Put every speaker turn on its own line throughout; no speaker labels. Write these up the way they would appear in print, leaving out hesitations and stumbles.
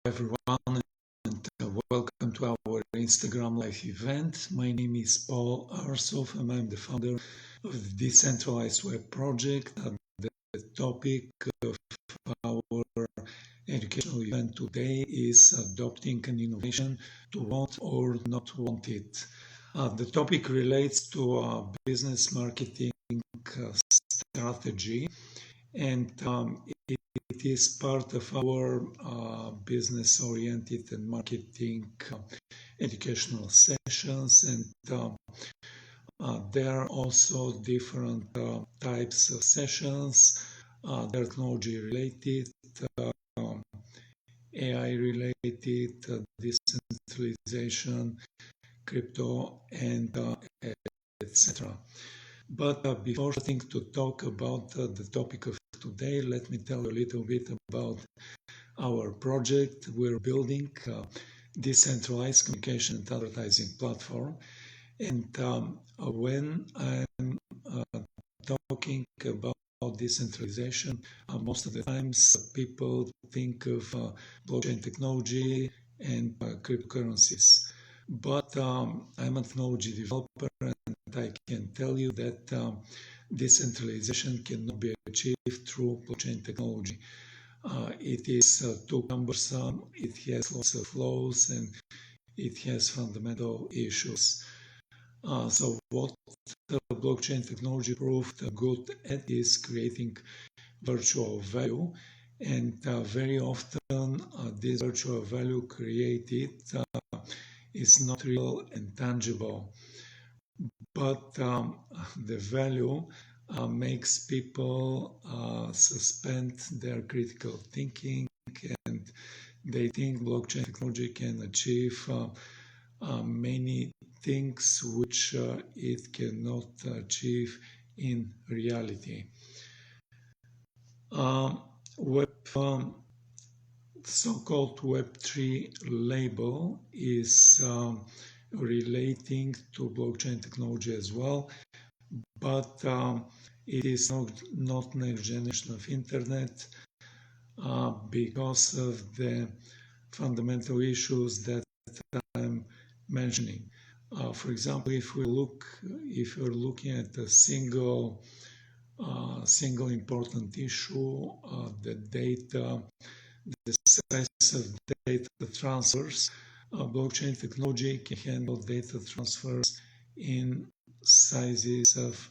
everyone, and welcome to our Instagram Live event. My name is Paul Arsov, and I'm the founder of the Decentralized Web project. The topic of our educational event today is adopting an innovation to want or not want it. The topic relates to business marketing strategy, and it is part of our business-oriented and marketing educational sessions, and there are also different types of sessions. They're technology-related, AI-related, decentralization, crypto, and etc. But before starting to talk about the topic of today, let me tell you a little bit about our project. We're building a decentralized communication and advertising platform. And when I'm talking about decentralization, most of the times people think of blockchain technology and cryptocurrencies. But I'm a technology developer, and I can tell you that decentralization cannot be achieved through blockchain technology. It is too cumbersome, it has lots of flaws, and it has fundamental issues. So what blockchain technology proved good at is creating virtual value, and very often this virtual value created is not real and tangible, but the value makes people suspend their critical thinking, and they think blockchain technology can achieve many things which it cannot achieve in reality. So-called Web3 label is relating to blockchain technology as well, but it is not next generation of internet because of the fundamental issues that I'm mentioning. For example, if you're looking at a single important issue, the size of data transfers, blockchain technology can handle data transfers in sizes of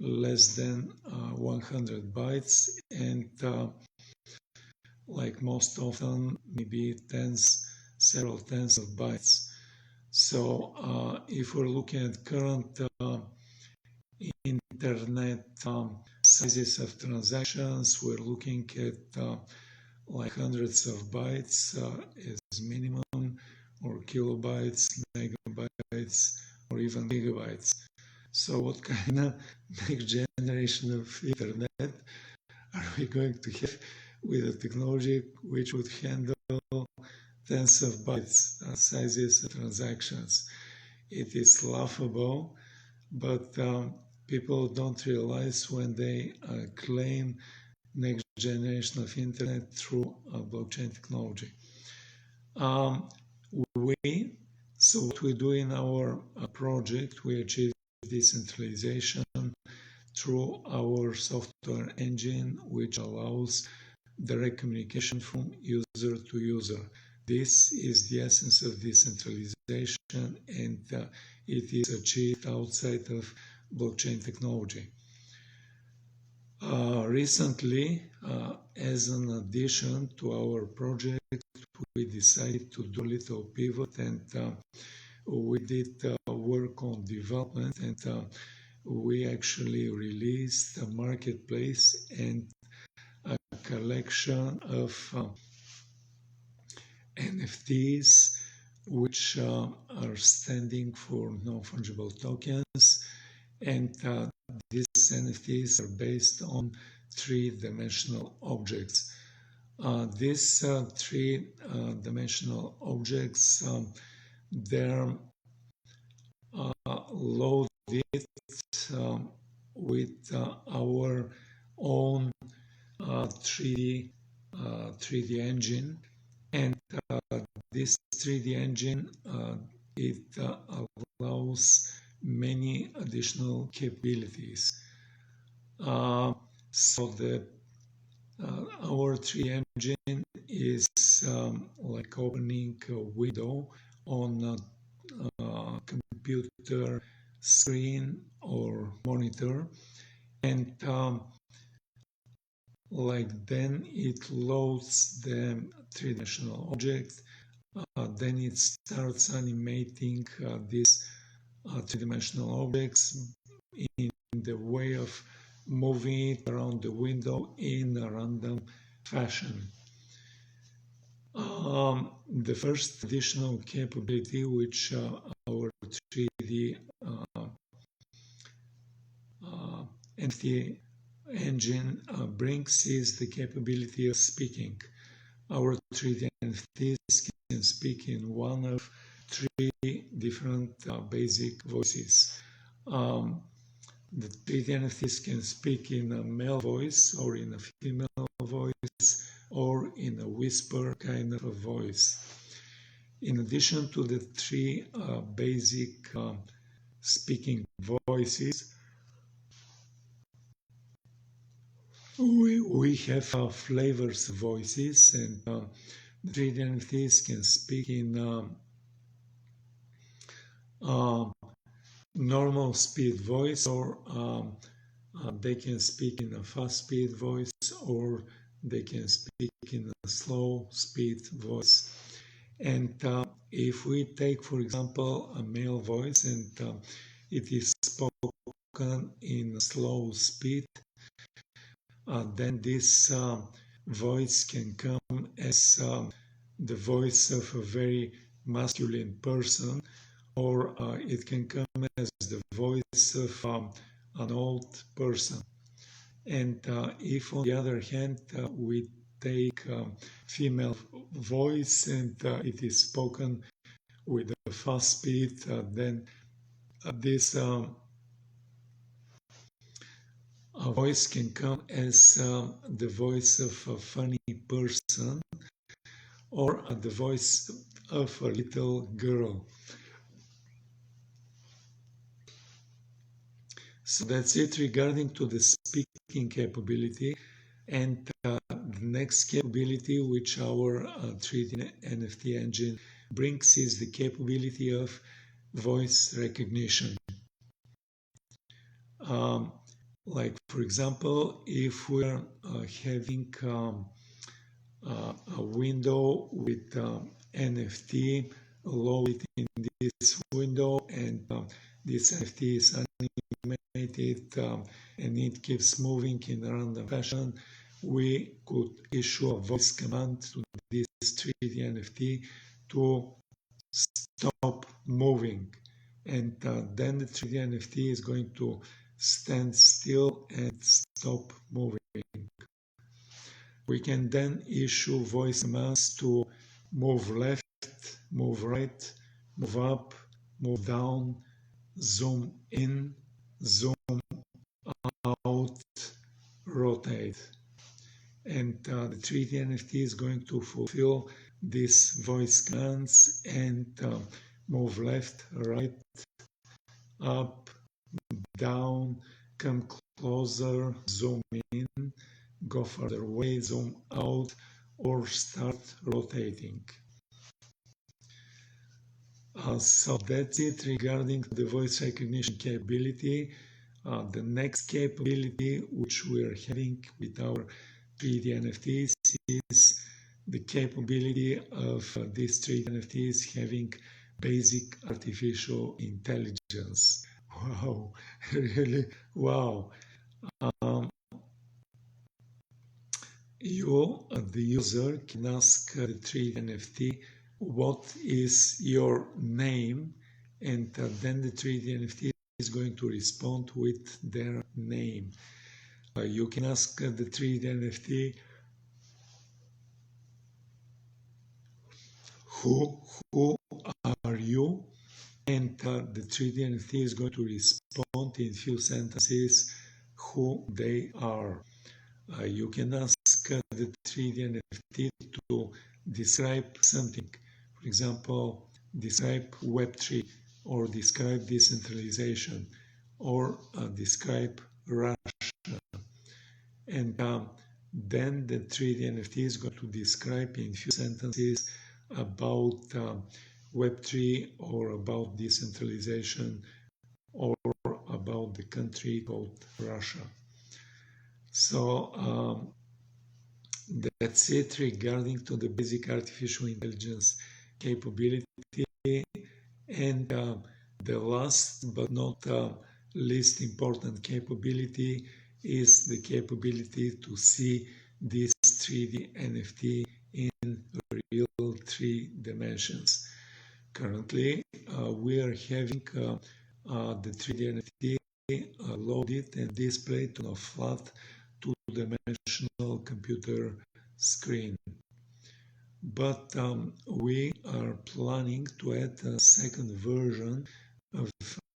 less than 100 bytes, and like most often, maybe several tens of bytes. So if we're looking at current internet sizes of transactions, we're looking at like hundreds of bytes as minimum, or kilobytes, megabytes, or even gigabytes. So what kind of next generation of internet are we going to have with a technology which would handle tens of bytes sizes of transactions? It is laughable, but people don't realize when they claim next generation of internet through blockchain technology. So what we do in our project, we achieve decentralization through our software engine, which allows direct communication from user to user. This is the essence of decentralization, and it is achieved outside of blockchain technology. Recently, as an addition to our project, we decided to do a little pivot, and we did work on development, and we actually released a marketplace and a collection of NFTs, which are standing for non-fungible tokens, and these NFTs are based on three-dimensional objects. These three-dimensional objects, they're loaded with our own 3D engine, And this 3D engine, it allows many additional capabilities. So our 3D engine is like opening a window on a computer screen or monitor, and like then it loads the three-dimensional object, then it starts animating these three-dimensional objects in the way of moving it around the window in a random fashion. The first additional capability which our 3D NFT engine brings is the capability of speaking. Our 3D NFTs can speak in one of three different basic voices. The 3D NFTs can speak in a male voice or in a female voice or in a whisper kind of a voice. In addition to the three basic speaking voices, we have flavors voices, and the 3D NFTs can speak in normal speed voice, or they can speak in a fast speed voice, or they can speak in a slow speed voice. And if we take, for example, a male voice and it is spoken in slow speed, then this voice can come as the voice of a very masculine person, or it can come as the voice of an old person. And if, on the other hand, we take female voice and it is spoken with a fast speed, then this a voice can come as the voice of a funny person, or the voice of a little girl. So that's it regarding to the speaking capability. And the next capability which our 3D NFT engine brings is the capability of voice recognition. Like, for example, if we're having a window with NFT loaded in this window, and this NFT is animated and it keeps moving in a random fashion, we could issue a voice command to this 3D NFT to stop moving, and then the 3D NFT is going to stand still and stop moving. We can then issue voice commands to move left, move right, move up, move down, zoom in, zoom out, rotate. And the 3D NFT is going to fulfill these voice commands and move left, right, up, down, come closer, zoom in, go further away, zoom out, or start rotating. So that's it regarding the voice recognition capability. The next capability which we're having with our 3D NFTs is the capability of these 3D NFTs having basic artificial intelligence. Wow, really, wow. You, the user, can ask the 3D NFT, what is your name? And then the 3D NFT is going to respond with their name. You can ask the 3D NFT, who are you? And the 3D NFT is going to respond in few sentences who they are. You can ask the 3D NFT to describe something. For example, describe Web3 or describe decentralization or describe Russia. And then the 3D NFT is going to describe in few sentences about Web3 or about decentralization or about the country called Russia. So that's it regarding to the basic artificial intelligence capability. And the last but not least important capability is the capability to see this 3D NFT in real 3 dimensions. Currently, we are having the 3D NFT loaded and displayed on a flat two-dimensional computer screen. But we are planning to add a second version of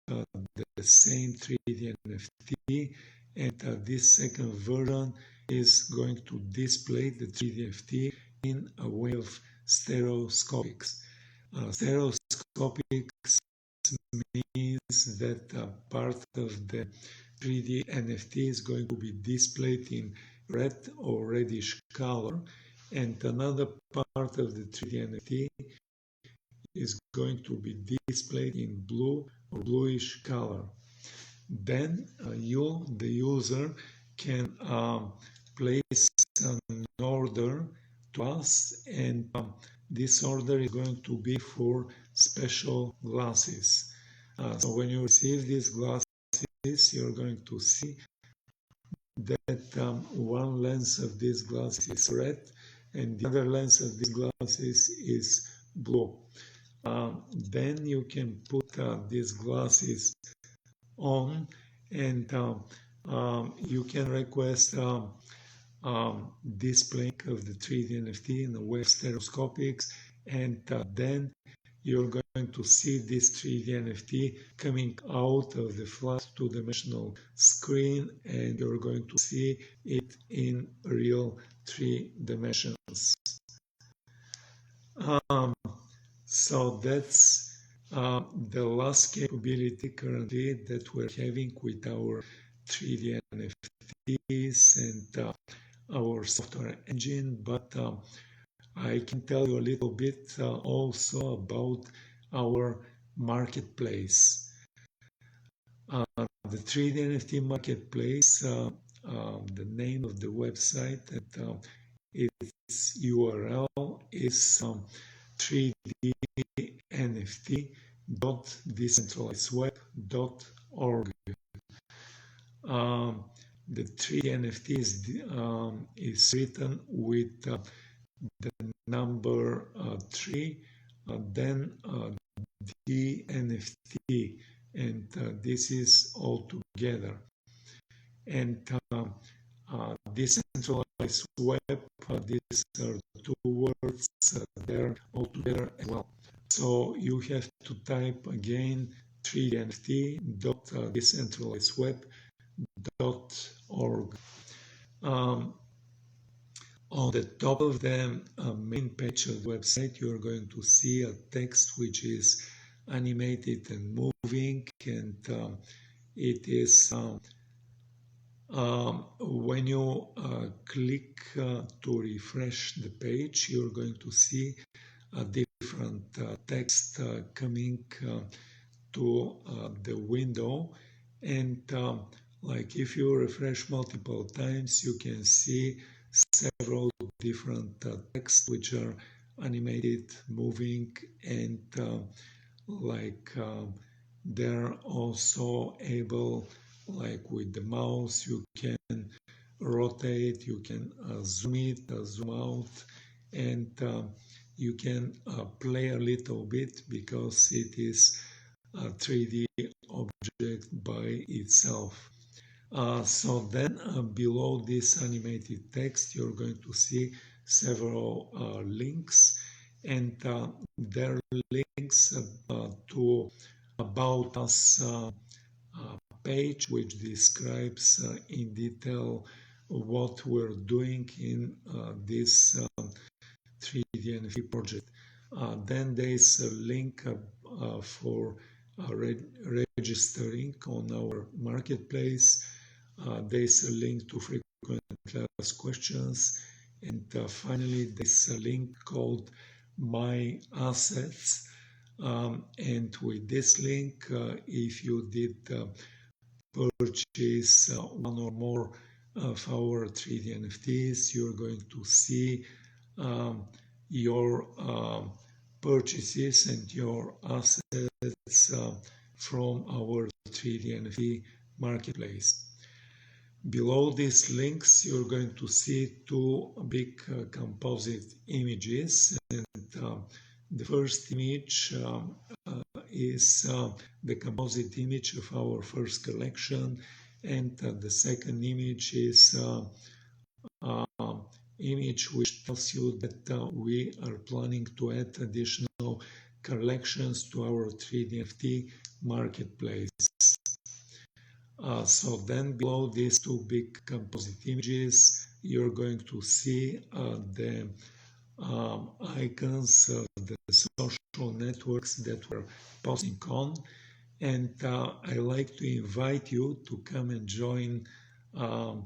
the same 3D NFT, and this second version is going to display the 3D NFT in a way of stereoscopics. Stereoscopics means that part of the 3D NFT is going to be displayed in red or reddish color, and another part of the 3D NFT is going to be displayed in blue or bluish color. Then you, the user, can place an order to us, and this order is going to be for special glasses. So when you receive these glasses, you're going to see that one lens of these glasses is red and the other lens of these glasses is blue. Then you can put these glasses on, and you can request displaying of the 3D NFT in the way of stereoscopics, and then you're going to see this 3D NFT coming out of the flat two-dimensional screen, and you're going to see it in real 3 dimensions. So that's the last capability currently that we're having with our 3D NFTs and our software engine, but I can tell you a little bit also about our marketplace. The 3D NFT marketplace, the name of the website and its URL is 3dnft.decentralizedweb.org. The 3D NFT is written with the number 3, then the NFT, and this is all together. And decentralized web, these are 2 words, they're all together as well. So you have to type again 3dnft.decentralizedweb.org. On the top of the main page of the website, you're going to see a text which is animated and moving, and it is when you click to refresh the page, you're going to see a different text coming to the window, and like if you refresh multiple times, you can see several different texts which are animated, moving, and they're also able, like with the mouse, you can rotate, you can zoom it, zoom out, and you can play a little bit because it is a 3D object by itself. So then below this animated text, you're going to see several links, and there are links to About Us page, which describes in detail what we're doing in this 3D NFT project. Then there is a link for registering on our marketplace. There is a link to frequently asked questions. And finally, there's a link called My Assets. And with this link, if you did purchase one or more of our 3D NFTs, you're going to see your purchases and your assets from our 3D NFT marketplace. Below these links, you're going to see two big composite images. And the first image is the composite image of our first collection, and the second image is image which tells you that we are planning to add additional collections to our 3D NFT marketplace. So then below these two big composite images, you're going to see the icons of the social networks that we're posting on. And I like to invite you to come and join our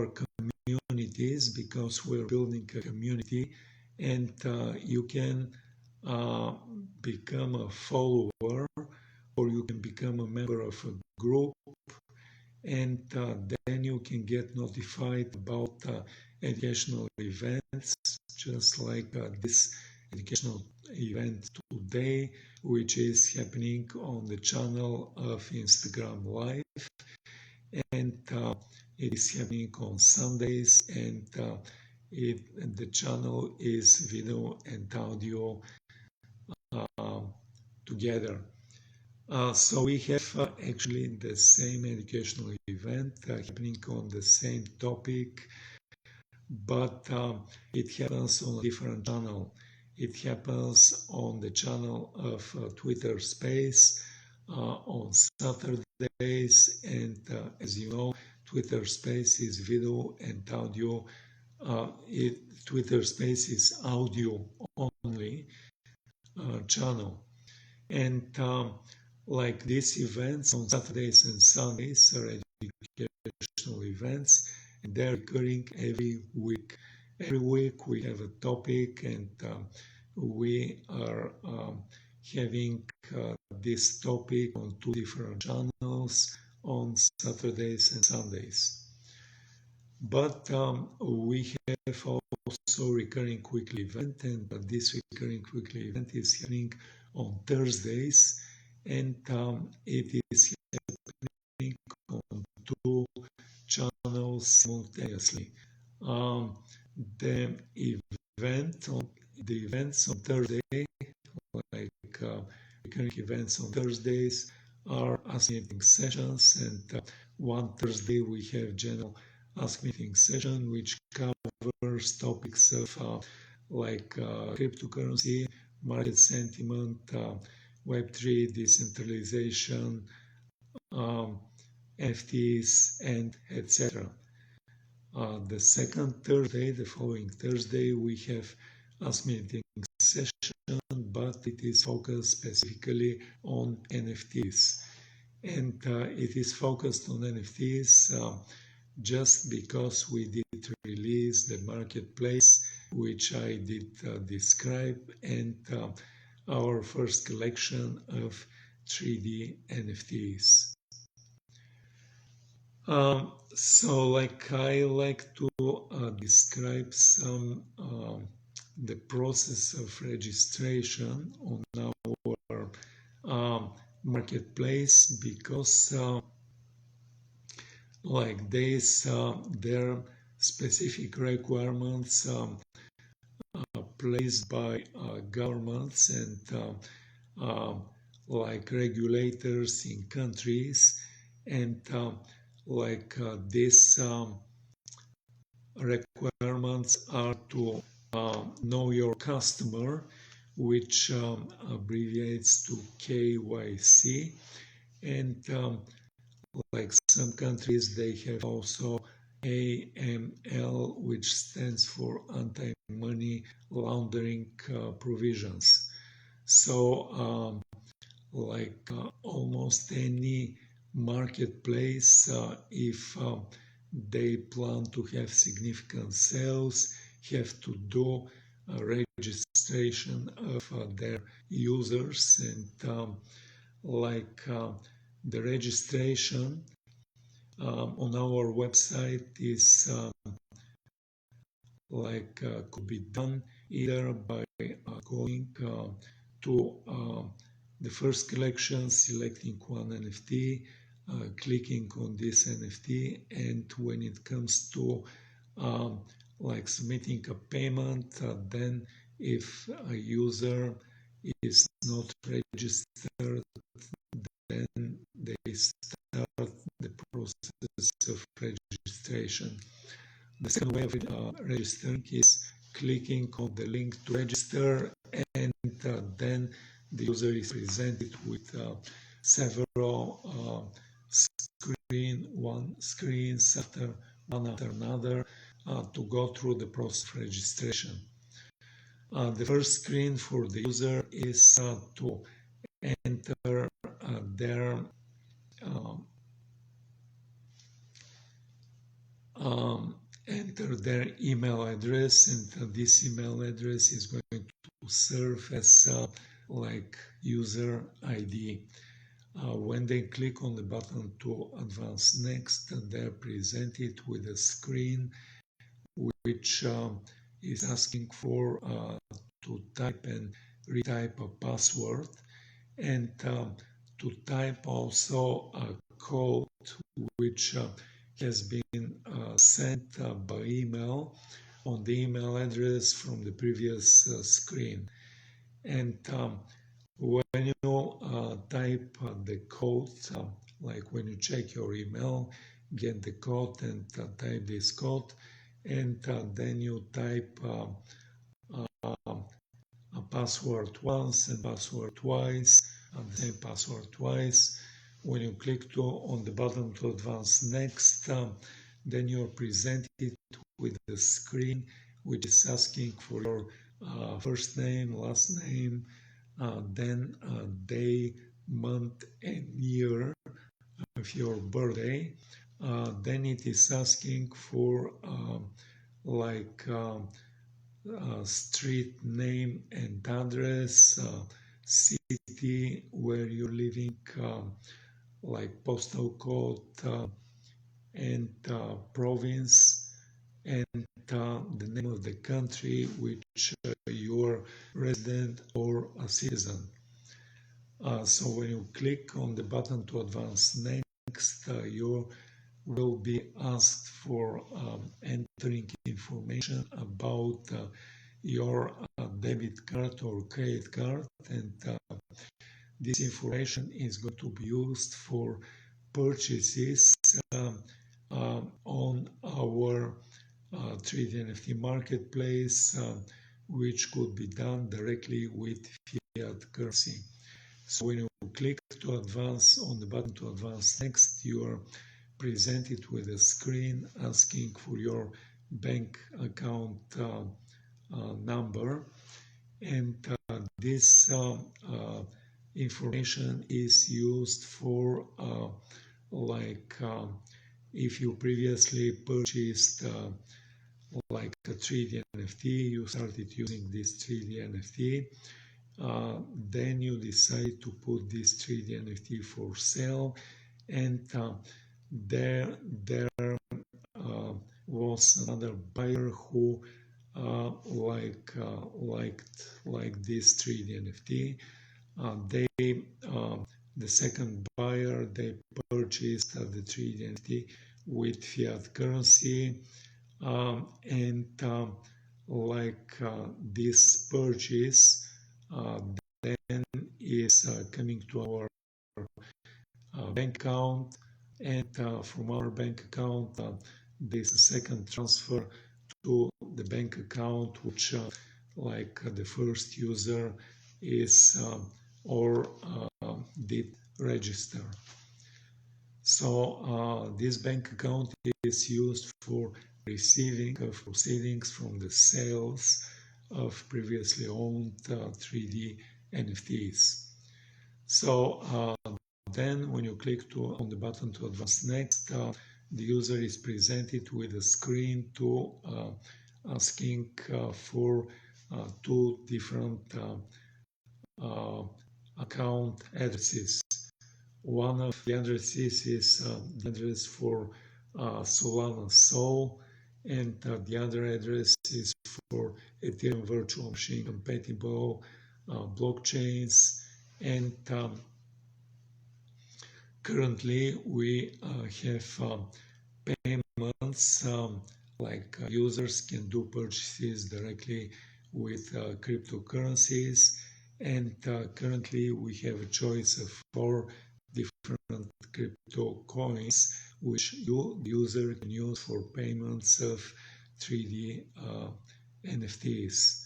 communities, because we're building a community, and you can become a follower, or you can become a member of a group, and then you can get notified about educational events, just like this educational event today, which is happening on the channel of Instagram Live, and it is happening on Sundays, and the channel is video and audio together. So we have actually the same educational event happening on the same topic, but it happens on a different channel. It happens on the channel of Twitter Space on Saturdays, and as you know, Twitter Space is video and audio. Twitter Space is audio only channel, and like these events on Saturdays and Sundays are educational events, and they're occurring every week. Every week we have a topic, and we are having this topic on two different channels on Saturdays and Sundays. But we have also recurring weekly event, and this recurring weekly event is happening on Thursdays, and it is happening on two channels simultaneously. The events on Thursday, like recurring events on Thursdays, are Ask Me Anything sessions, and one Thursday we have general Ask Me Anything session, which covers topics of like cryptocurrency, market sentiment, Web3, decentralization, NFTs, and etc. The second Thursday, the following Thursday, we have Ask Me Anything session, but it is focused specifically on NFTs. And it is focused on NFTs just because we did release the marketplace, which I did describe, and our first collection of 3D NFTs. So like I like to describe some the process of registration on our marketplace, because like this there are specific requirements placed by governments and like regulators in countries, and like these requirements are to know your customer, which abbreviates to KYC, and like some countries, they have also AML, which stands for anti-money laundering provisions. So almost any marketplace, if they plan to have significant sales, have to do a registration of their users, and the registration on our website is could be done either by going to the first collection, selecting one NFT, clicking on this NFT, and when it comes to submitting a payment, then if a user is not registered, then they start the process of registration. The second way of registering is clicking on the link to register, and then the user is presented with several screens after one after another to go through the process of registration. The first screen for the user is to enter their enter their email address, and this email address is going to serve as user ID. When they click on the button to advance next, they're presented with a screen which is asking for to type and retype a password, and to type also a code which has been sent by email on the email address from the previous screen. And when you type the code, like when you check your email, get the code and type this code, and then you type a password once and password twice, and the same password twice. When you click on the button to advance next, then you're presented with a screen which is asking for your first name, last name, then day, month, and year of your birthday. Then it is asking for street name and address, city where you're living, postal code, and province, and the name of the country which you're resident or a citizen. So when you click on the button to advance next, you will be asked for entering information about your debit card or credit card, and this information is going to be used for purchases on our 3D NFT marketplace, which could be done directly with fiat currency. So when you click to advance on the button to advance next, you are presented with a screen asking for your bank account number, and this information is used for if you previously purchased a 3D NFT, you started using this 3D NFT, then you decide to put this 3D NFT for sale, and there was another buyer who liked this 3D NFT. The second buyer, they purchased the 3D NFT with fiat currency, and this purchase then is coming to our bank account, and from our bank account there's a second transfer to the bank account which the first user is or did register. So this bank account is used for receiving proceedings from the sales of previously owned 3D NFTs. So then when you click on the button to advance next, the user is presented with a screen to asking for two different account addresses. One of the addresses is the address for Solana Sol, and the other address is for Ethereum virtual machine compatible blockchains. And currently we have payments like users can do purchases directly with cryptocurrencies, and currently we have a choice of 4 different crypto coins which the user can use for payments of 3D NFTs.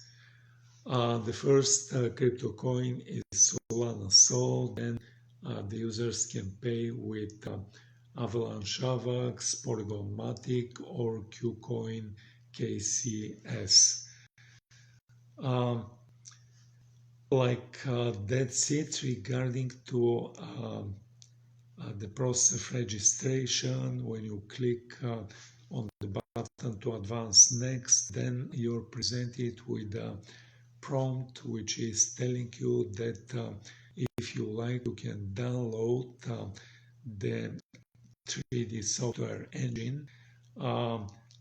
The first crypto coin is Solana Sol. Then the users can pay with Avalanche AVAX, Polygon Matic, or Qcoin KCS. That's it regarding to the process of registration. When you click on the button to advance next, then you're presented with a prompt which is telling you that if you like, you can download the 3D software engine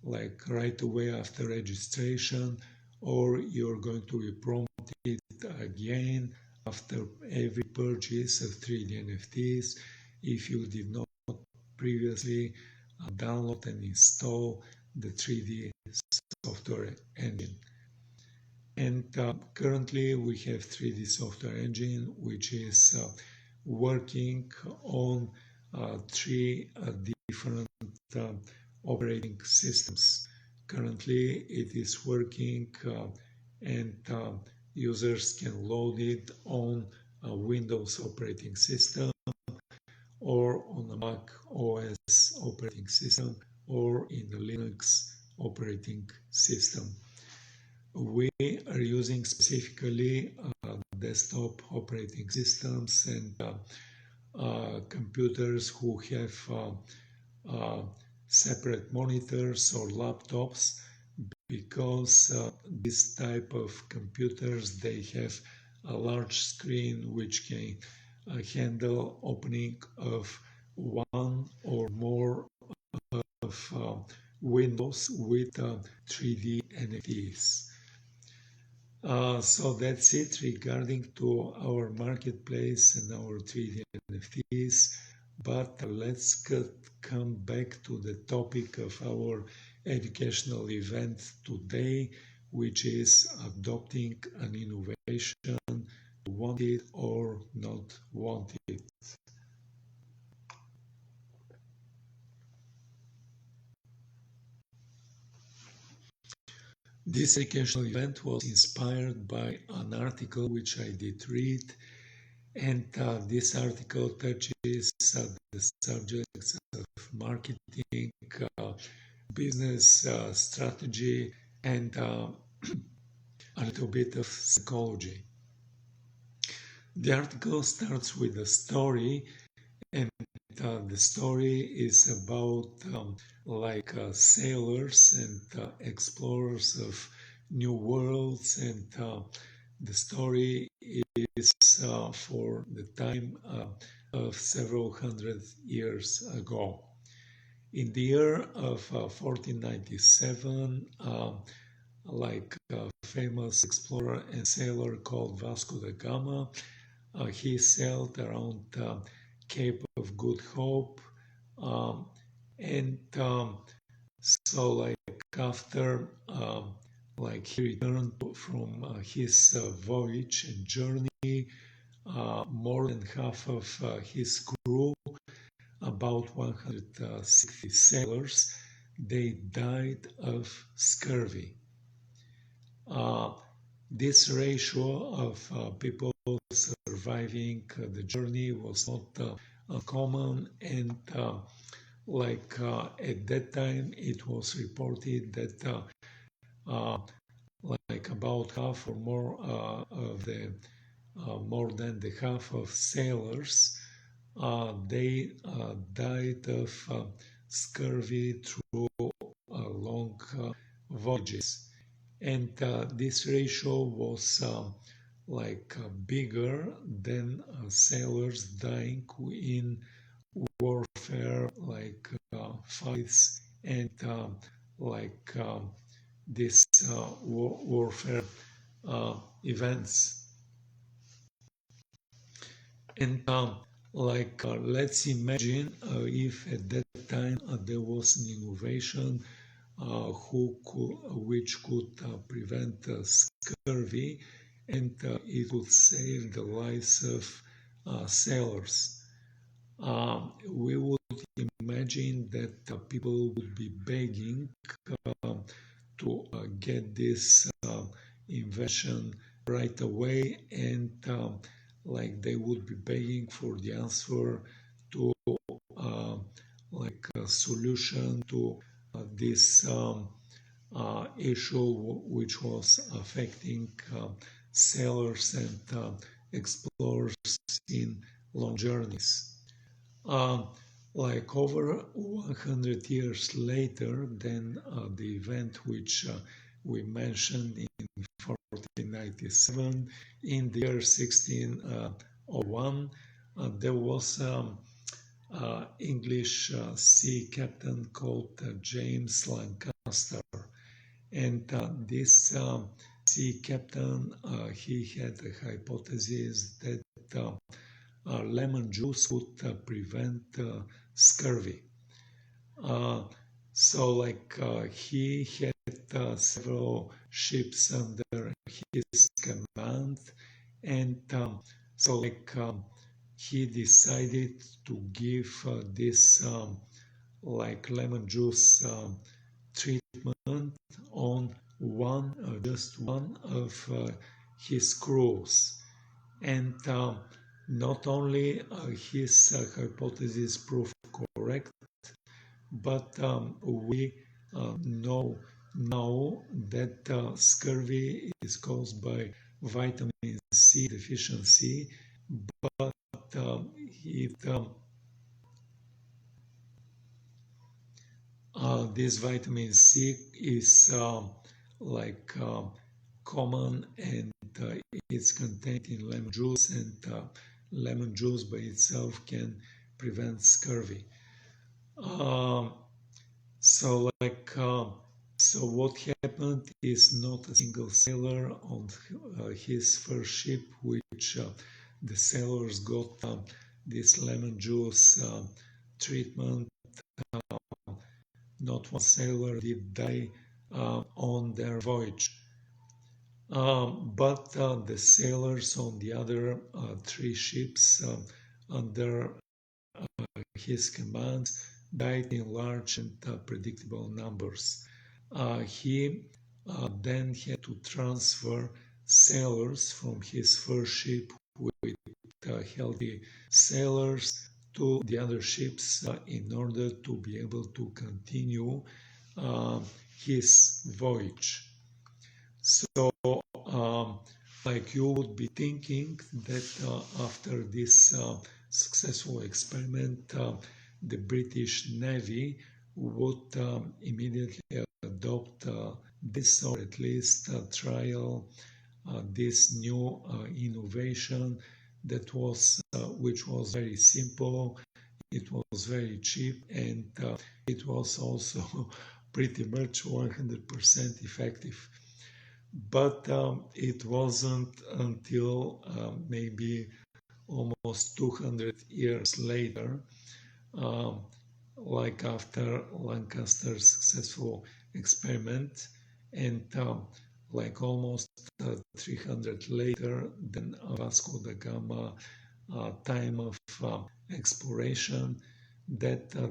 like right away after registration, or you're going to be prompted again after every purchase of 3D NFTs if you did not previously download and install the 3D software engine. And currently we have 3D software engine which is working on 3 different operating systems. Currently it is working and users can load it on a Windows operating system or on a Mac OS operating system or in the Linux operating system. We are using specifically desktop operating systems and computers who have separate monitors or laptops, because this type of computers, they have a large screen which can handle opening of one or more of windows with 3D NFTs. So that's it regarding to our marketplace and our 3D NFTs. But let's come back to the topic of our educational event today, which is adopting an innovation, want it or not want it. This educational event was inspired by an article which I did read, and this article touches the subjects of marketing, business strategy, and a little bit of psychology. The article starts with a story, and the story is about sailors and explorers of new worlds, and the story is for the time of several hundred years ago. In the year of 1497, a famous explorer and sailor called Vasco da Gama, he sailed around Cape of Good Hope, and so after he returned from his voyage and journey, more than half of his crew, about 160 sailors, they died of scurvy. This ratio of people surviving the journey was not common, and at that time it was reported that about half or more of the more than the half of sailors they died of scurvy through long voyages, and this ratio was bigger than sailors dying in warfare, fights, and like this warfare events. And let's imagine if at that time there was an innovation which could prevent scurvy, and it would save the lives of sailors. We would imagine that people would be begging to get this invention right away, and they would be begging for the answer to a solution to this issue which was affecting sailors and explorers in long journeys. Over 100 years later than the event which we mentioned in 1497, in the year 1601, there was English sea captain called James Lancaster, and this sea captain he had a hypothesis that lemon juice would prevent scurvy. He had several ships under his command, and he decided to give this lemon juice treatment on just one of his crews, and not only his hypothesis proved correct, but we know now that scurvy is caused by vitamin C deficiency, but this vitamin C is common, and it's contained in lemon juice, and lemon juice by itself can prevent scurvy. So what happened is not a single sailor on his first ship, which the sailors got this lemon juice treatment. Not one sailor did die on their voyage. But the sailors on the other three ships under his command died in large and predictable numbers. He then had to transfer sailors from his first ship with healthy sailors to the other ships in order to be able to continue his voyage. So, you would be thinking that after this successful experiment, the British Navy would immediately adopt this, or at least trial this new innovation that was which was very simple, it was very cheap, and it was also pretty much 100% effective. But it wasn't until maybe almost 200 years later, after Lancaster's successful experiment, and almost 300 later than Vasco da Gama time of exploration, that the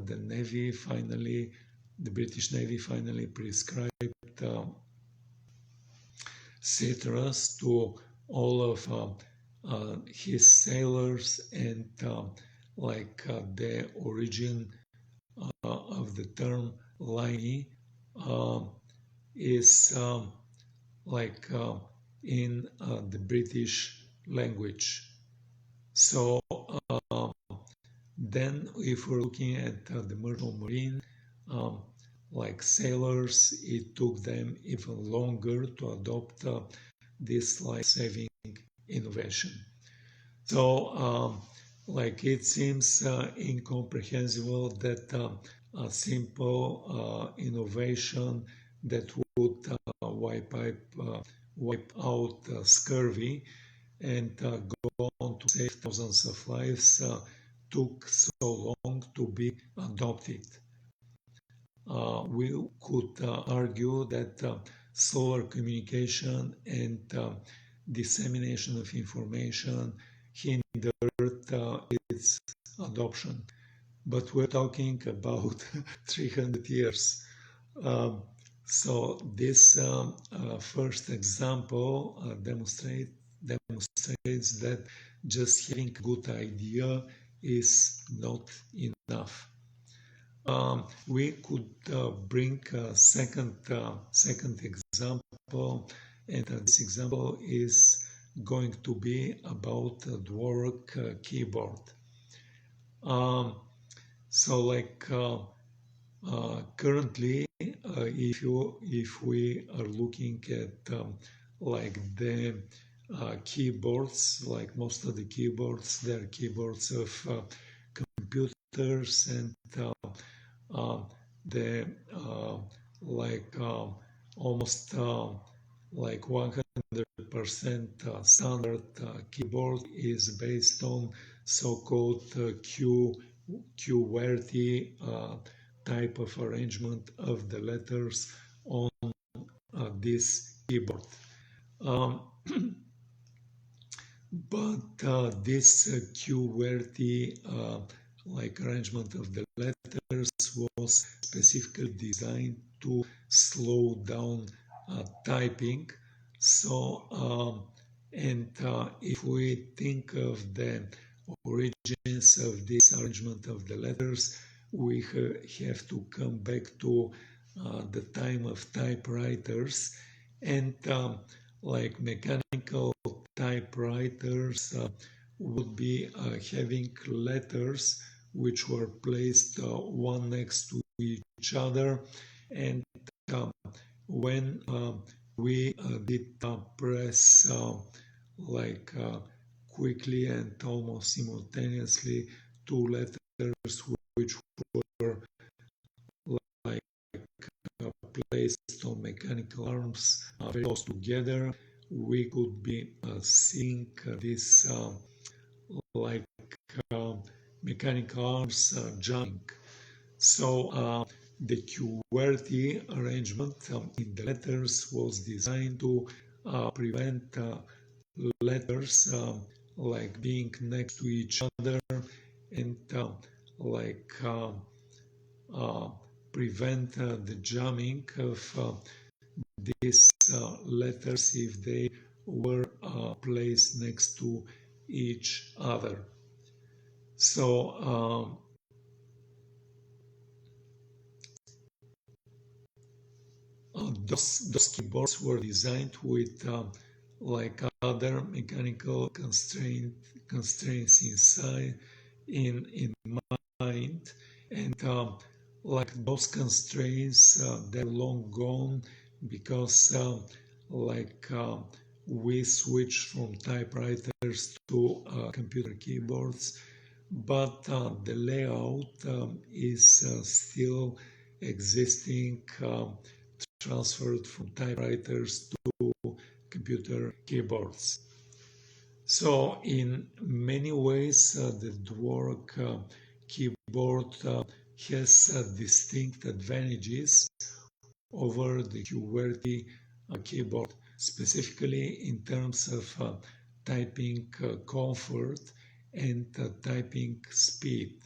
British Navy finally prescribed citrus to all of his sailors, and the origin of the term liney is in the British language. So then if we're looking at the merchant marine, like sailors, it took them even longer to adopt this life-saving innovation. So it seems incomprehensible that a simple innovation that would wipe out scurvy and go on to save thousands of lives took so long to be adopted. We could argue that slower communication and dissemination of information hindered its adoption. But we're talking about 300 years. So this first example demonstrates that just having a good idea is not enough. We could bring a second example, and this example is going to be about the Dvorak keyboard. Currently, if we are looking at the keyboards, like most of the keyboards, they're keyboards of computers, and almost 100% standard keyboard is based on so-called QWERTY type of arrangement of the letters on this keyboard. But this QWERTY arrangement of the letters was specifically designed to slow down typing. So, if we think of the origins of this arrangement of the letters, we have to come back to the time of typewriters, and mechanical typewriters would be having letters which were placed one next to each other, and when we did press quickly and almost simultaneously two letters which were placed on mechanical arms very close together, we could be seeing this mechanical arms jamming. So the QWERTY arrangement in the letters was designed to prevent letters being next to each other, and prevent the jamming of these letters if they were placed next to each other. So those keyboards were designed with other mechanical constraints inside in mind, and those constraints they're long gone, because we switched from typewriters to computer keyboards, but the layout is still existing, transferred from typewriters to computer keyboards. So in many ways, the Dvorak keyboard has distinct advantages over the QWERTY keyboard, specifically in terms of typing comfort and typing speed.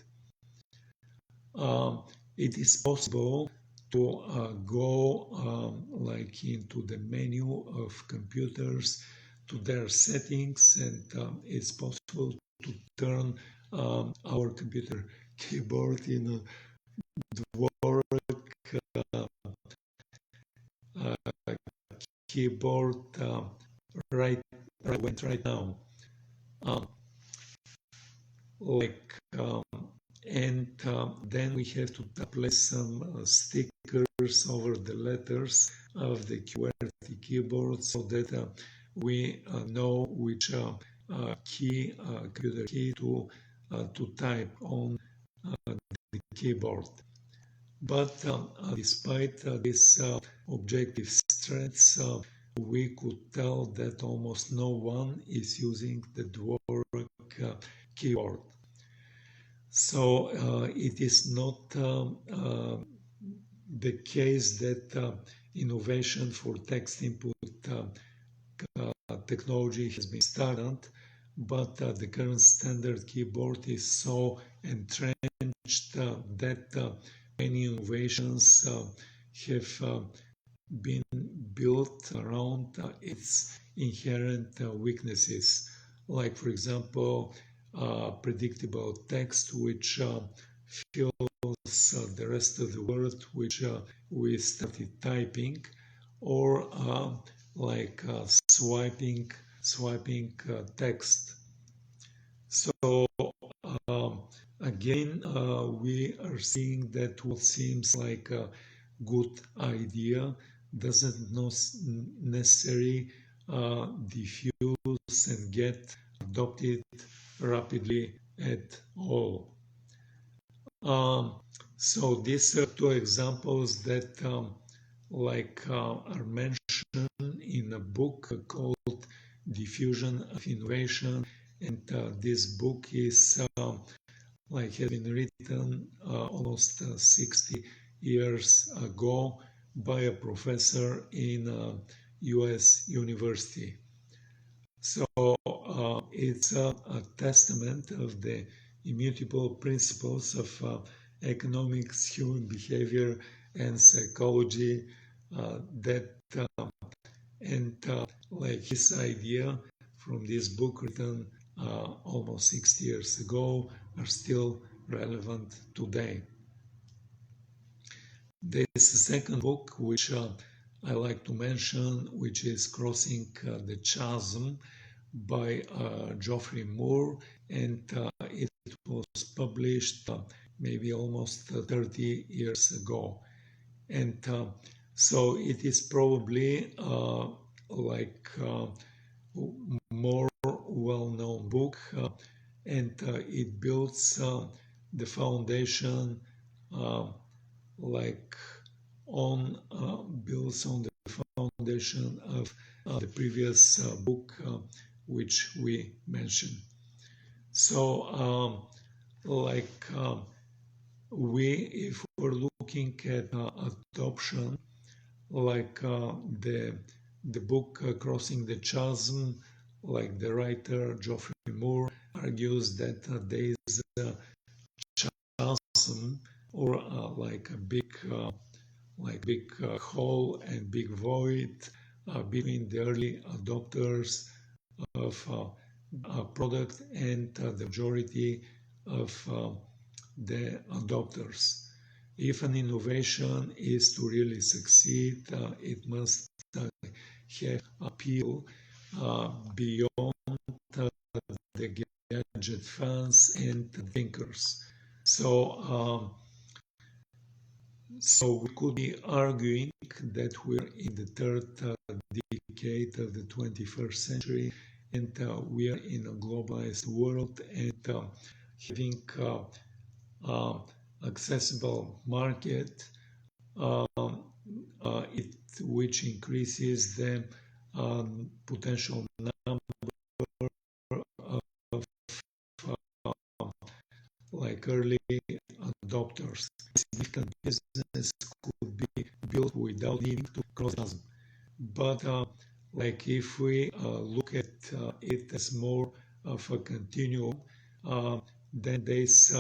It is possible to go into the menu of computers, to their settings, and it's possible to turn our computer keyboard in dwork uh, keyboard right right now. Um, like and then we have to place some stickers over the letters of the QWERTY keyboard so that we know which computer key to type on the keyboard. But despite these objective strengths, we could tell that almost no one is using the dwork keyboard. So it is not the case that innovation for text input technology has been stagnant, but the current standard keyboard is so entrenched that many innovations have been built around its inherent weaknesses, like, for example, predictable text, which fills the rest of the word which we started typing, or like swiping text. So again, we are seeing that what seems like a good idea doesn't necessarily diffuse and get adopted rapidly at all. So these are two examples that are mentioned in a book called Diffusion of Innovation, and this book is has been written almost 60 years ago by a professor in a US university. So it's a testament of the immutable principles of economics, human behavior, and psychology that like his idea from this book written almost 60 years ago are still relevant today. There is a second book which I like to mention, which is Crossing the Chasm by Geoffrey Moore, and it was published maybe almost 30 years ago. And so it is probably more well-known book, and it builds the foundation builds on the foundation of the previous book which we mentioned. So if we're looking at adoption, the book Crossing the Chasm, like the writer Geoffrey Moore argues that there is a chasm, or like a big hole and big void between the early adopters of a product and the majority of the adopters. If an innovation is to really succeed, it must have appeal beyond the gadget fans and thinkers. So we could be arguing that we're in the third decade of the 21st century, and we are in a globalized world, and having accessible market which increases the potential number of early adopters. Significant business could be built without needing to cross the chasm. But if we look at it as more of a continuum, then there's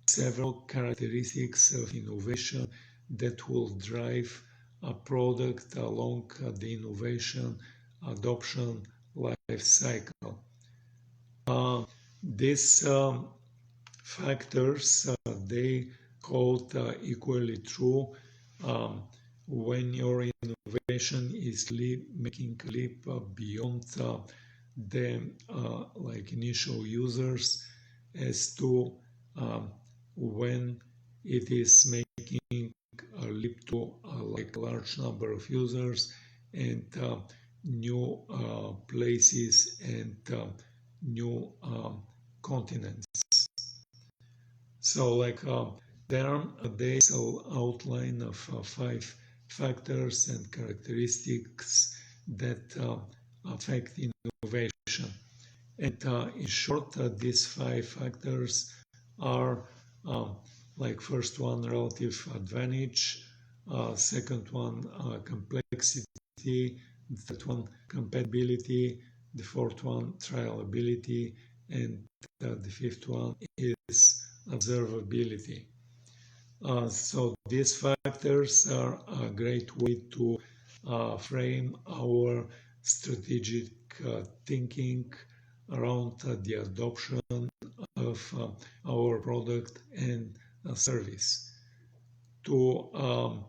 several characteristics of innovation that will drive a product along the innovation adoption life cycle. These factors, they hold equally true um, when your innovation is making a leap beyond the like initial users, as to when it is making a leap to like a large number of users and new places and new continents. So like there is an outline of 5 factors and characteristics that affect innovation. And in short, these 5 factors are like first one, relative advantage, second one, complexity, the third one, compatibility, the fourth one, trialability, and the fifth one is observability. So these factors are a great way to frame our strategic thinking around the adoption of our product and service. To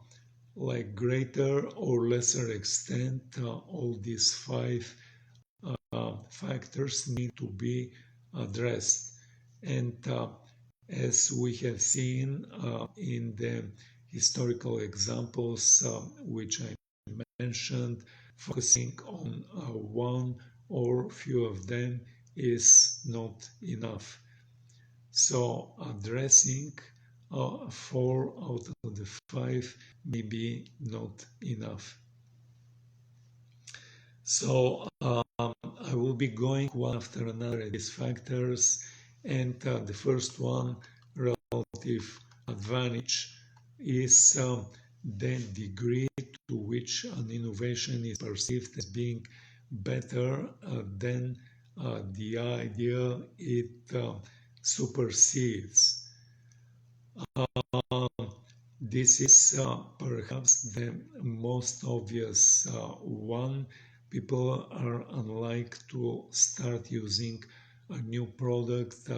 like greater or lesser extent, all these 5 factors need to be addressed. And as we have seen in the historical examples which I mentioned, focusing on one or few of them is not enough. So addressing 4 out of the 5 may be not enough. So I will be going one after another at these factors, and the first one, relative advantage, is the degree to which an innovation is perceived as being better than the idea it supersedes. This is perhaps the most obvious one. People are unlikely to start using a new product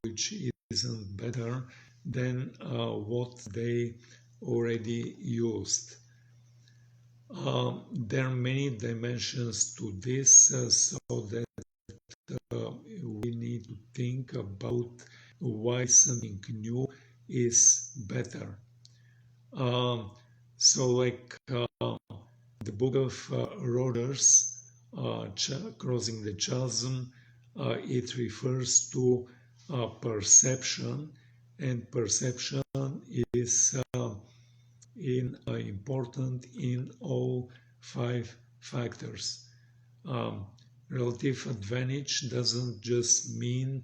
which isn't better than what they already used. There are many dimensions to this, so that we need to think about why something new is better. So like the book of Rogers, Crossing the Chasm, it refers to perception, and perception is important in all 5 factors. Relative advantage doesn't just mean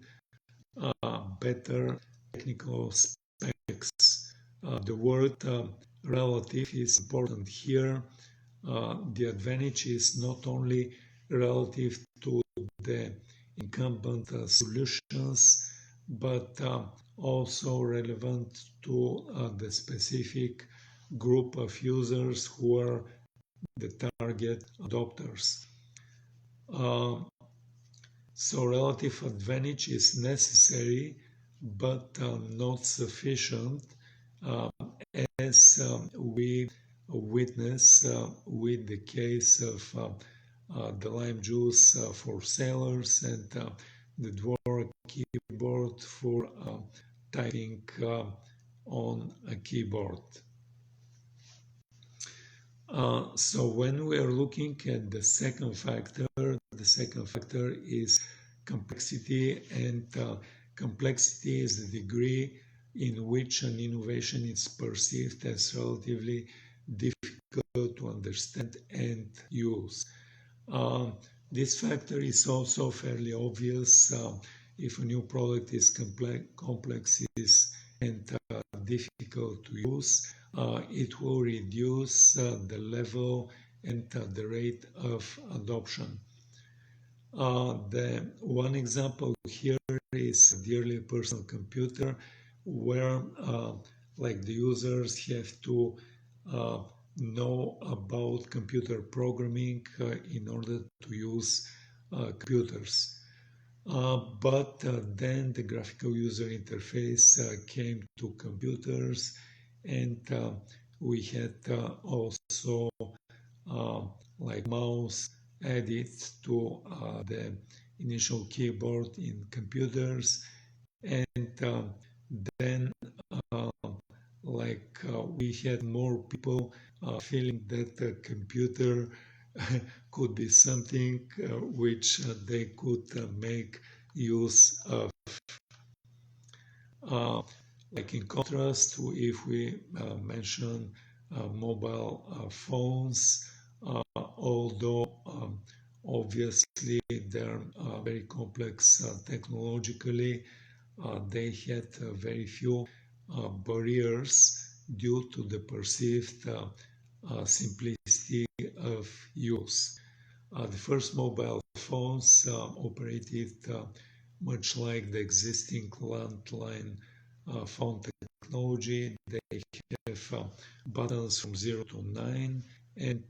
better technical specs. The word relative is important here. The advantage is not only relative to the incumbent solutions, but also relevant to the specific group of users who are the target adopters. So relative advantage is necessary, but not sufficient, as we witness with the case of the lime juice for sailors and the dwarf keyboard for typing on a keyboard. So when we are looking at the second factor is complexity, and complexity is the degree in which an innovation is perceived as relatively difficult to understand and use. This factor is also fairly obvious if a new product is complex and difficult to use. It will reduce the level and the rate of adoption. The one example here is the early personal computer, where like the users have to know about computer programming in order to use computers. But then the graphical user interface came to computers, and we had also uh, like mouse added to the initial keyboard in computers, and then uh, we had more people feeling that the computer could be something which they could make use of. Uh, like in contrast, if we mention mobile phones, although obviously they're very complex technologically, they had very few barriers due to the perceived simplicity of use. The first mobile phones operated much like the existing landline phone technology. They have buttons from 0 to 9 and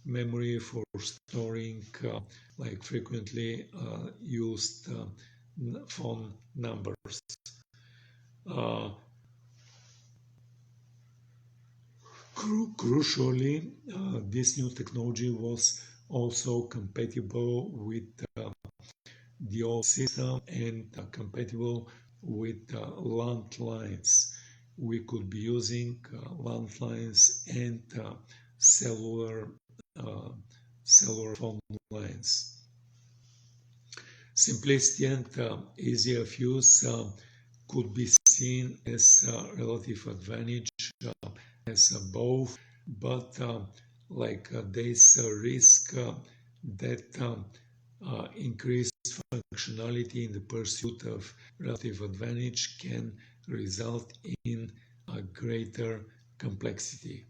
memory for storing like frequently used phone numbers. Uh, Crucially, this new technology was also compatible with the old system and compatible with landlines. We could be using landlines and cellular uh, cellular phone lines. Simplicity and easy of use could be seen as a relative advantage as both, but there's a risk that increased functionality in the pursuit of relative advantage can result in a greater complexity.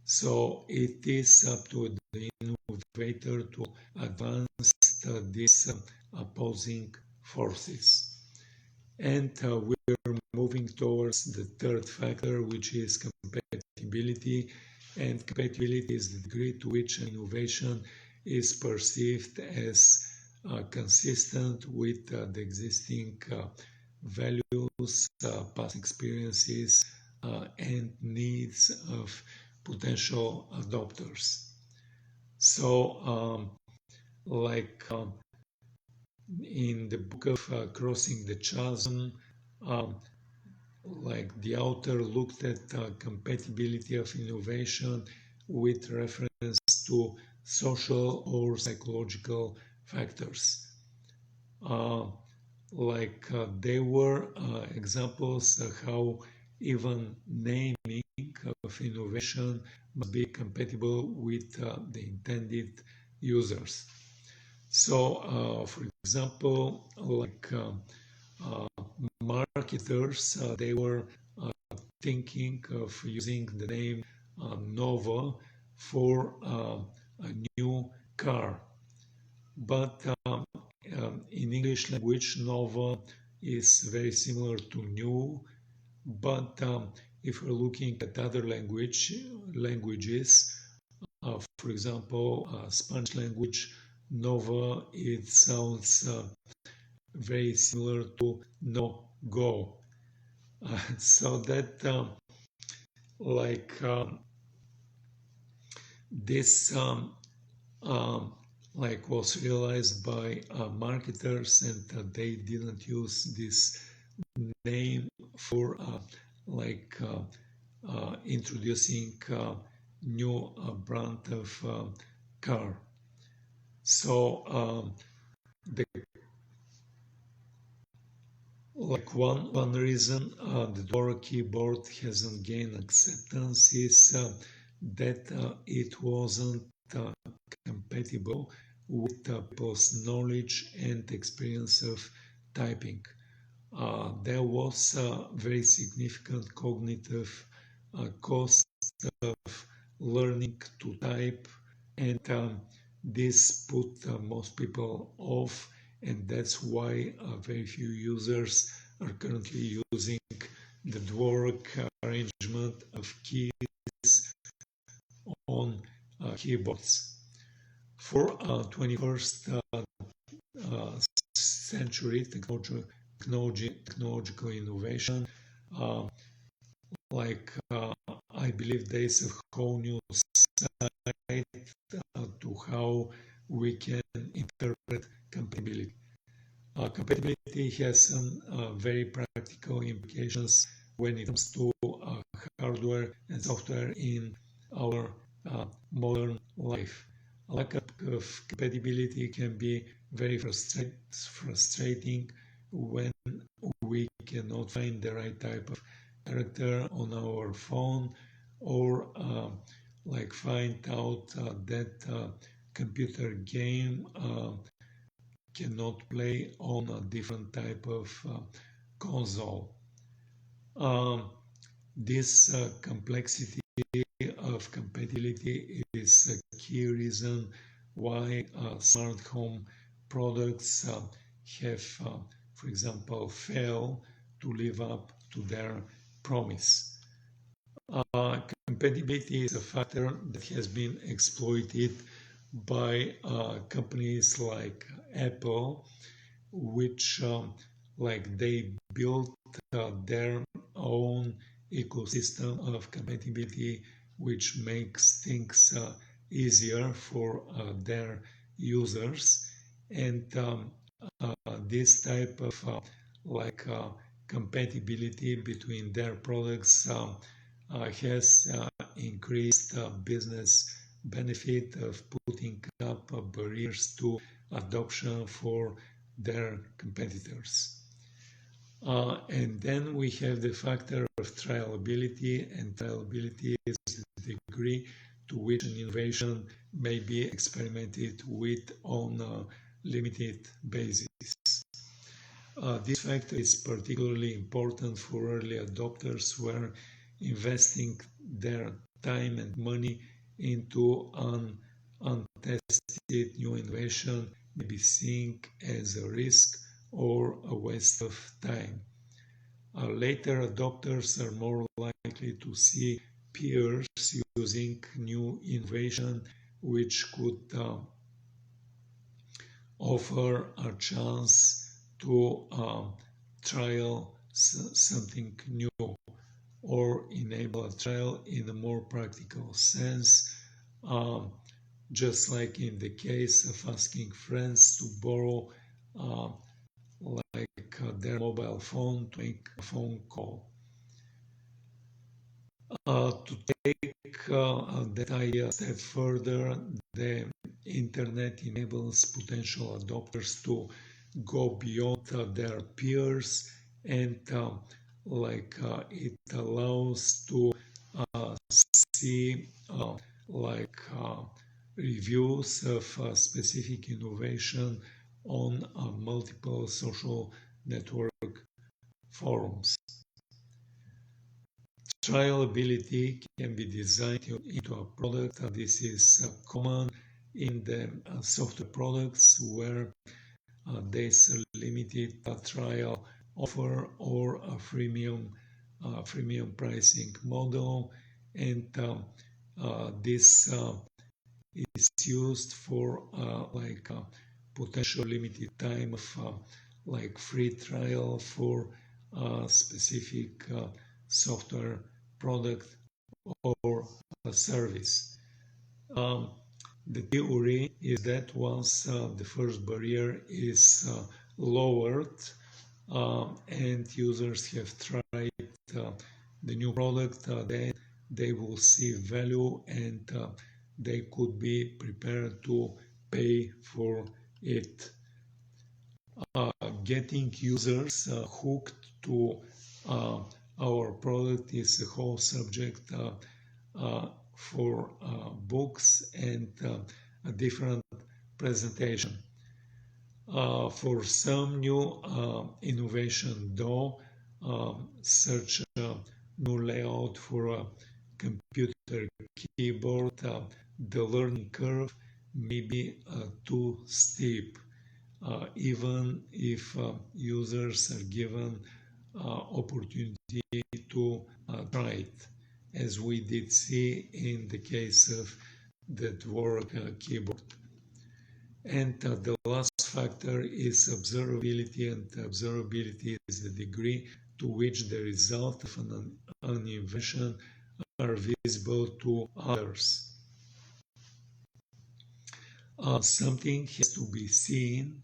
So it is up to the innovator to advance these opposing forces. And we're moving towards the third factor, which is compatibility. And compatibility is the degree to which an innovation is perceived as consistent with the existing values, past experiences, and needs of potential adopters. So, like in the book of Crossing the Chasm, um, like the author looked at compatibility of innovation with reference to social or psychological factors. There were examples of how even naming of innovation must be compatible with the intended users. So, for example, uh, marketers, they were thinking of using the name Nova for a new car. But in English language, Nova is very similar to new. But if we're looking at other languages, for example, Spanish language, Nova, it sounds very similar to no go. So that like this was realized by marketers, and they didn't use this name for introducing new brand of car. So the one reason the Dora keyboard hasn't gained acceptance is that it wasn't compatible with people's knowledge and experience of typing. There was a very significant cognitive cost of learning to type, and this put most people off, and that's why very few users are currently using the dwarf arrangement of keys on keyboards. For 21st century technological innovation. Uh, I believe there is a whole new side to how we can interpret compatibility. Compatibility has some very practical implications when it comes to hardware and software in our modern life. A lack of compatibility can be very frustrating when we cannot find the right type of character on our phone, or find out that computer game cannot play on a different type of console. This complexity of compatibility is a key reason why smart home products have, for example, failed to live up to their promise. Compatibility is a factor that has been exploited by companies like Apple, which they built their own ecosystem of compatibility, which makes things easier for their users. And this type of compatibility between their products has increased business benefit of putting up barriers to adoption for their competitors. And then we have the factor of trialability, and trialability is the degree to which an innovation may be experimented with on a limited basis. This factor is particularly important for early adopters where investing their time and money into an untested new innovation may be seen as a risk or a waste of time. Later adopters are more likely to see peers using new innovation, which could offer a chance to trial something new, or enable a trial in a more practical sense, just like in the case of asking friends to borrow their mobile phone to make a phone call. To take that idea a step further, the internet enables potential adopters to go beyond their peers, and it allows to see reviews of specific innovation on multiple social network forums. Trialability can be designed into a product. This is common in the software products where there's a limited trial offer or a freemium pricing model, and this is used for potential limited time of free trial for a specific software product or a service. The theory is that once the first barrier is lowered and users have tried the new product, then they will see value, and they could be prepared to pay for it. Getting users hooked to our product is a whole subject for books and a different presentation. For some new innovation, though, such a new layout for a computer keyboard, the learning curve may be too steep, even if users are given opportunity to try it, as we did see in the case of the Dvorak keyboard. And the last factor is observability, and observability is the degree to which the result of an invention are visible to others. Something has to be seen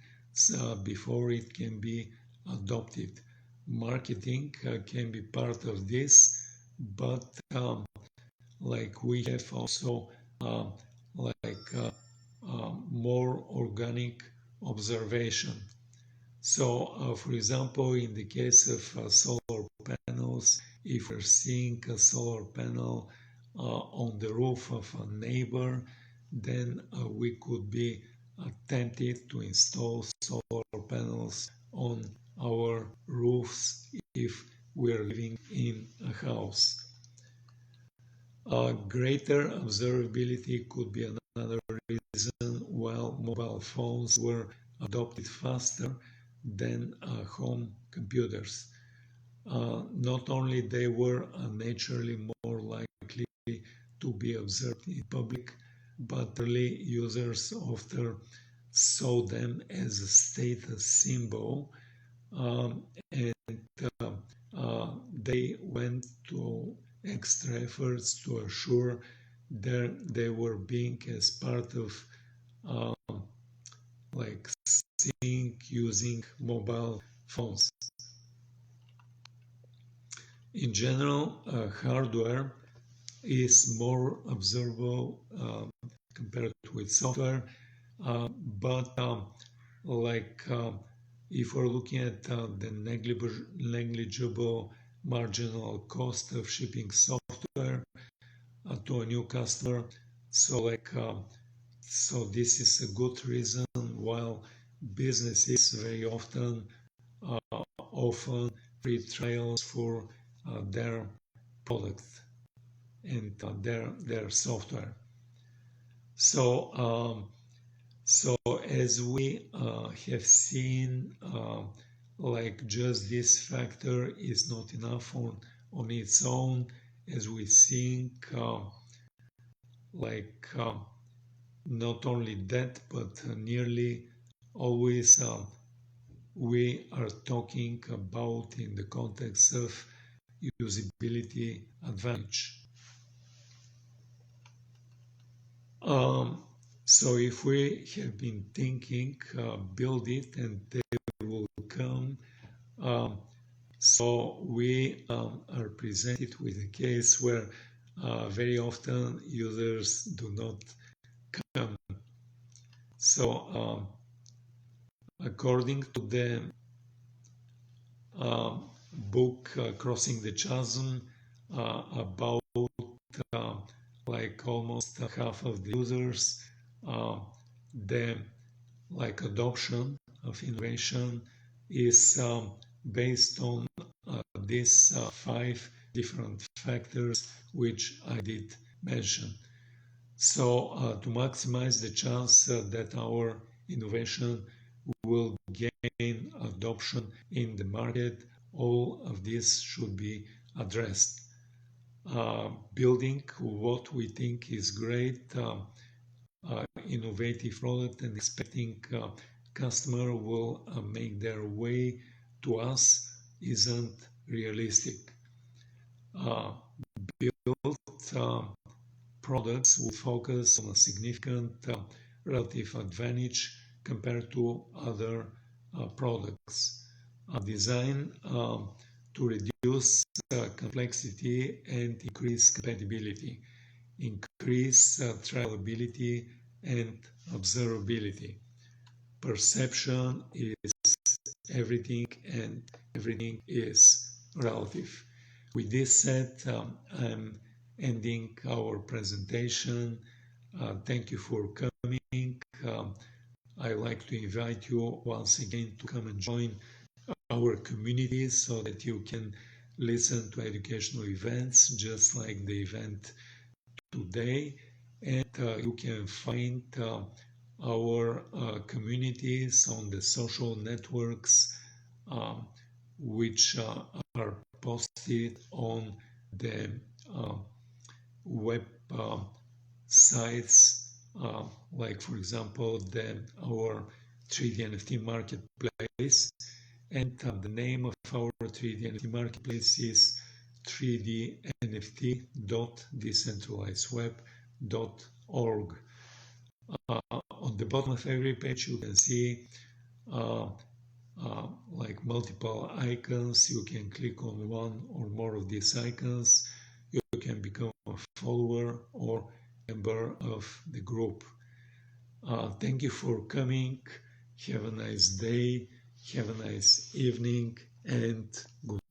before it can be adopted. Marketing can be part of this, but like we have also more organic observation. So, for example, in the case of solar panels, if we're seeing a solar panel on the roof of a neighbor, then we could be tempted to install solar panels on our roofs if we're living in a house. Greater observability could be another reason why mobile phones were adopted faster than home computers. Not only they were naturally more likely to be observed in public, but early users often saw them as a status symbol, and they went to extra efforts to assure that they were being as part of seeing using mobile phones. In general, hardware is more observable compared with software, but if we're looking at the negligible marginal cost of shipping software to a new customer, so this is a good reason why businesses very often offer free trials for their product and their software. So as we have seen, just this factor is not enough on its own, as we think not only that, but nearly always we are talking about in the context of usability advantage. So if we have been thinking, build it and they will come. So we are presented with a case where very often users do not come. So according to the book Crossing the Chasm, about almost half of the users, the adoption of innovation is based on these 5 different factors which I did mention. So to maximize the chance that our innovation will gain adoption in the market, all of this should be addressed. Building what we think is great, innovative product, and expecting customer will make their way to us isn't realistic. Built products will focus on a significant relative advantage compared to other products. Design to reduce complexity and increase compatibility, increase trialability and observability. Perception is everything, and everything is relative. With this said, I'm ending our presentation. Thank you for coming. I'd like to invite you once again to come and join our community so that you can listen to educational events just like the event today, and you can find our communities on the social networks which are posted on the web sites like for example our 3D NFT marketplace, and the name of our 3D NFT marketplace is 3dnft.decentralizedweb.org. On the bottom of every page you can see uh, like multiple icons. You can click on one or more of these icons. You can become a follower or member of the group. Thank you for coming. Have a nice day. Have a nice evening and goodbye.